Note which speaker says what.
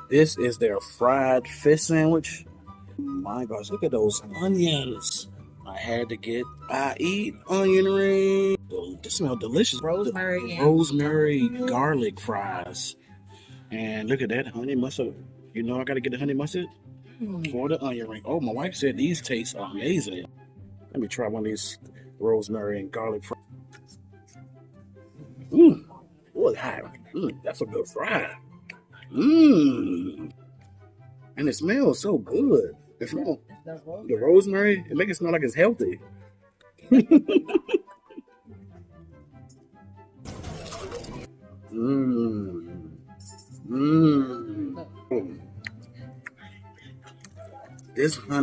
Speaker 1: This is their fried fish sandwich. My gosh, look at those onions. I eat onion rings. They smell delicious. Rosemary garlic fries. And look at that honey mustard. You know I gotta get the honey mustard for the onion ring. Oh, my wife said these taste amazing. Let me try one of these rosemary and garlic fries. Mmm. Boy, that's a good fry. Mmm. And it smells so good. It smells the rosemary. It makes it smell like it's healthy. Mmm. Mmm. This honey.